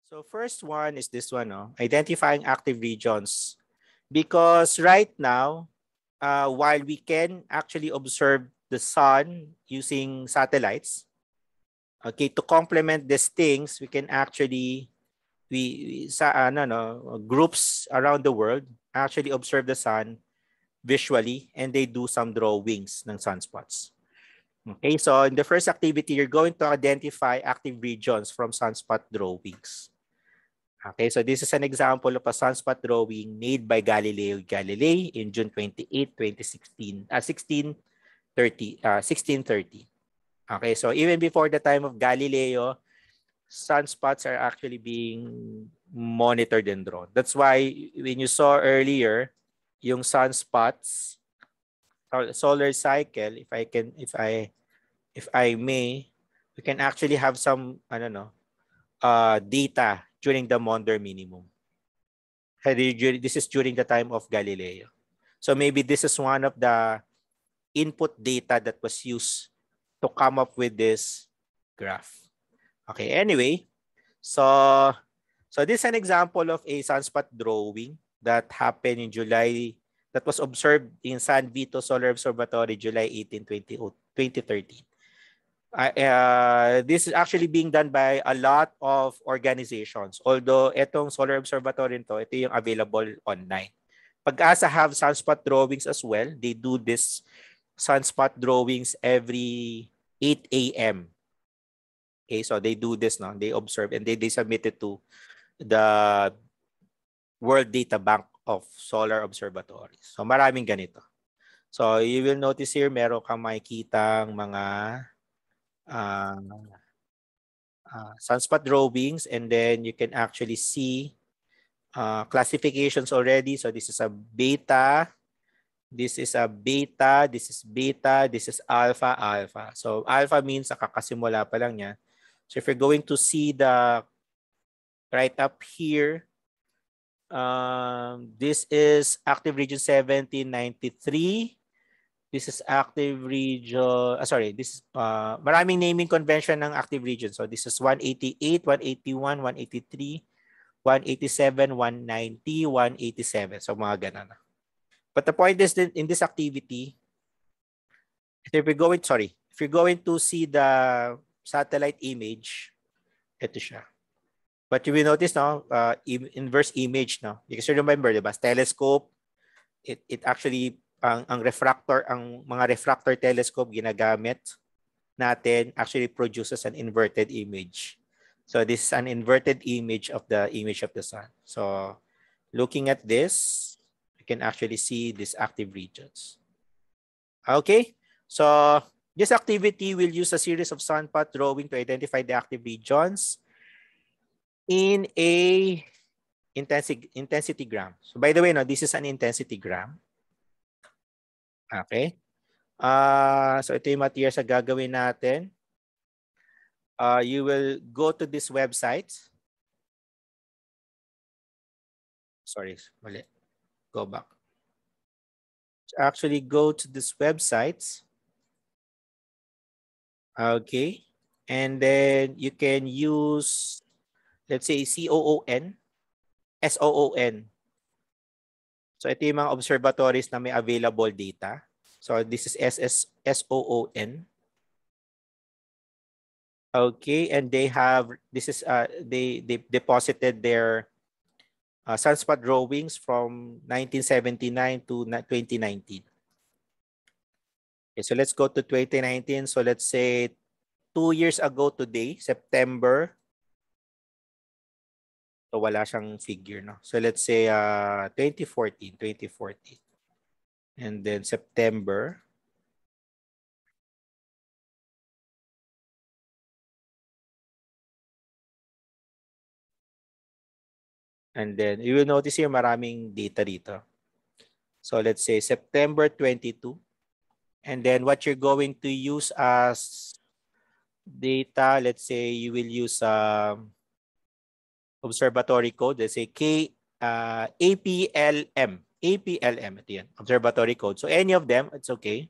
So first one is this one, no? Identifying active regions. Because right now, while we can actually observe the sun using satellites, okay, to complement these things, we can actually, groups around the world actually observe the sun visually and they do some drawings ng sunspots. Okay, so in the first activity, you're going to identify active regions from sunspot drawings. Okay, so this is an example of a sunspot drawing made by Galileo Galilei in June 28, 1630. Okay, so even before the time of Galileo, sunspots are actually being monitored and drawn. That's why when you saw earlier, yung sunspots, solar cycle, if I may, we can actually have some, I don't know, data during the Maunder minimum. This is during the time of Galileo. So maybe this is one of the input data that was used to come up with this graph. Okay, anyway, so this is an example of a sunspot drawing that happened in July, that was observed in San Vito Solar Observatory, July 18, 2013. This is actually being done by a lot of organizations. Although itong solar observatory ito yung available online. Pag-asa have sunspot drawings as well. They do this sunspot drawings every 8 a.m. Okay, so they do this, no? They observe and they submit it to the World Data Bank of Solar Observatories. So maraming ganito. So you will notice here, meron kang makikitang mga sunspot drawings, and then you can actually see classifications already. So this is a beta, this is a beta, this is beta, this is alpha, alpha. So alpha means nakakasimula pa lang niya. So if you're going to see the right up here, this is active region 1793. This is active region, this is maraming naming convention ng active region. So this is 188, 181, 183, 187, 190, 187. So mga ganun. But the point is that in this activity, if you're going to see the satellite image, ito siya. But you will notice now, inverse image, no? Because you remember, diba? Telescope, it actually, ang refractor, ang mga refractor telescope ginagamit natin actually produces an inverted image. So this is an inverted image of the sun. So looking at this, you can actually see these active regions. Okay, so this activity will use a series of sunspot drawing to identify the active regions in a intensity gram. So by the way, no, this is an intensity gram. Okay. So ito yung materials na gagawin natin. You will go to this website. Sorry, mali. Go back. Actually go to this website. Okay. And then you can use, let's say, COON, SOON. So ito yung mga observatories na may available data. So this is SOON. Okay, and they have, this is, they deposited their sunspot drawings from 1979 to 2019. Okay, so let's go to 2019. So let's say 2 years ago today, September. So wala siyang figure, no? So let's say 2014. And then September. And then you will notice here maraming data dito. So let's say September 22. And then what you're going to use as data, let's say you will use observatory code. Let's say APLM. APLM, ito yan, observatory code. So any of them, it's okay.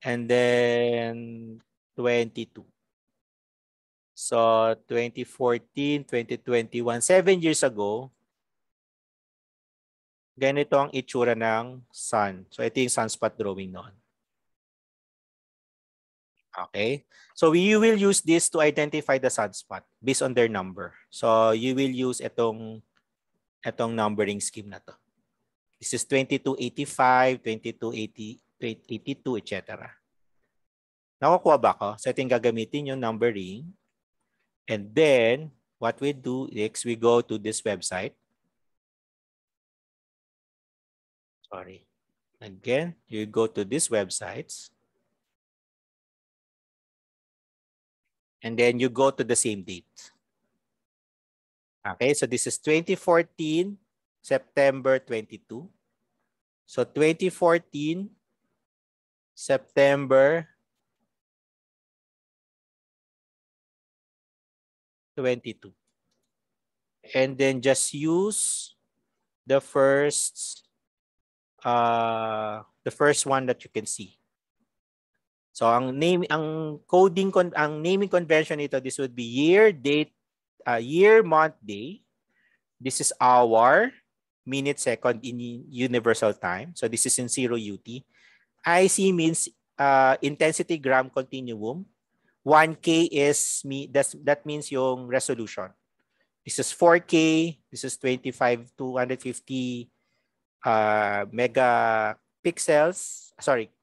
And then 22. So 2014, 2021, 7 years ago, ganito ang itsura ng sun. So ito yung sunspot drawing noon. Okay. So you will use this to identify the sunspot based on their number. So you will use itong numbering scheme na to. This is 2285, 2280, 82, etc. Nakukuha ba ko? So ito yung gagamitin yung numbering. And then, what we do is we go to this website. Sorry. Again, you go to these websites. And then you go to the same date. Okay, so this is 2014, September 22. So 2014, September 22. And then just use the first one that you can see. So ang naming convention nito, this would be year, date, year, month, day. This is hour, minute, second in universal time. So this is in 0 UT. IC means intensity gram continuum. 1K is that means yung resolution. This is 4K. This is 250 megapixels. Sorry,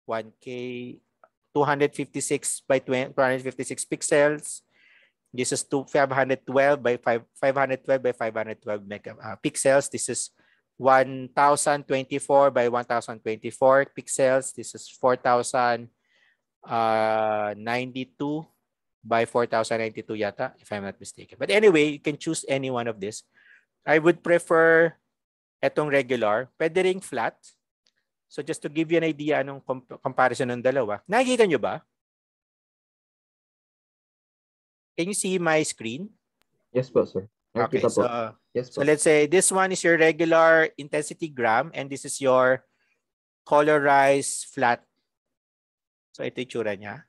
1K 256 by 256 pixels. This is 512 by 512 megapixels. This is 1024 by 1024 pixels. This is 4092 by 4092 yata, if I'm not mistaken. But anyway, you can choose any one of this. I would prefer etong regular. Pwede ring flat. So just to give you an idea anong comparison ng dalawa. Nakikita nyo ba? Can you see my screen? Yes po, sir. Okay, so, yes, so let's say this one is your regular intensity gram and this is your colorized flat. So ito yung tsura niya.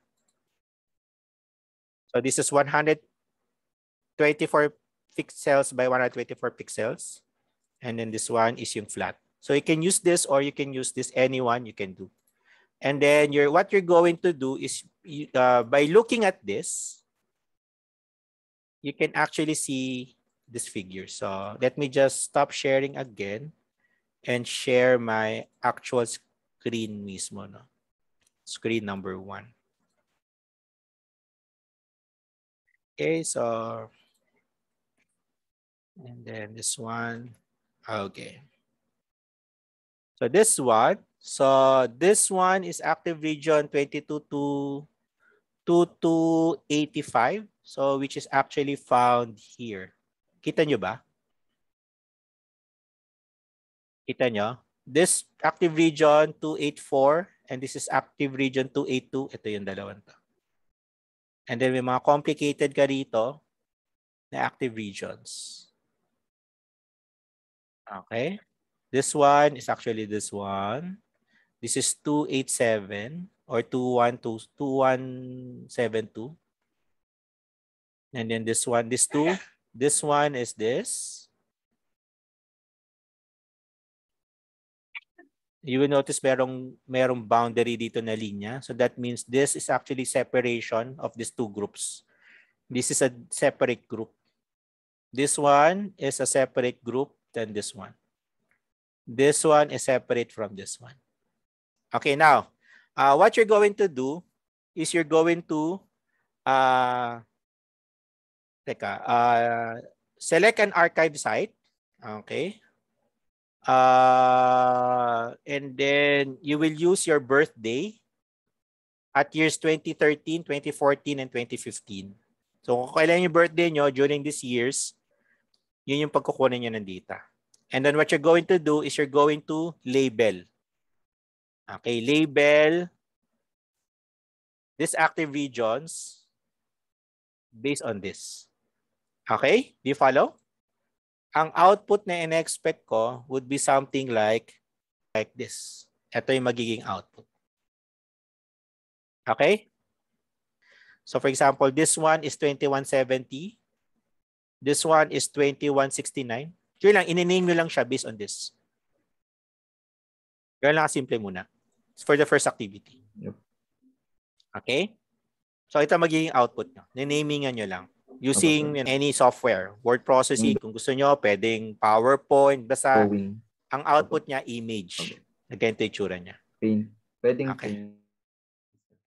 So this is 124 pixels by 124 pixels. And then this one is yung flat. So you can use this or you can use this, anyone you can do. And then what you're going to do is by looking at this, you can actually see this figure. So let me just stop sharing again and share my actual screen mismo. No? Screen number 1. Okay, so and then this one. Okay. So this one is active region 22 to 2285. So which is actually found here. Kita nyo ba? Kita nyo? This active region 284 and this is active region 282. Ito yung dalawang to. And then may mga complicated ka rito na active regions. Okay. This one is actually this one. This is 287 or 2172. And then this one, this one is this. You will notice merong boundary dito na linya. So that means this is actually separation of these two groups. This is a separate group. This one is a separate group than this one. This one is separate from this one. Okay, now, what you're going to do is you're going to select an archive site. Okay. And then you will use your birthday at years 2013, 2014, and 2015. So kung kailan yung birthday nyo during these years, yun yung pagkukunin nyo ng data. And then what you're going to do is you're going to label. Okay, label these active regions based on this. Okay, do you follow? Ang output na in-expect ko would be something like this. Ito yung magiging output. Okay? So for example, this one is 2170. This one is 2169. Yun lang, in-name nyo lang siya based on this. Yun lang simple muna. For the first activity. Yep. Okay? So ito magiging output nyo. Ninamingan nyo lang. Using any software. Word processing, kung gusto nyo, pwedeng PowerPoint. Basta ang output niya, image. Na ganito yung tsura niya. Pwedeng okay.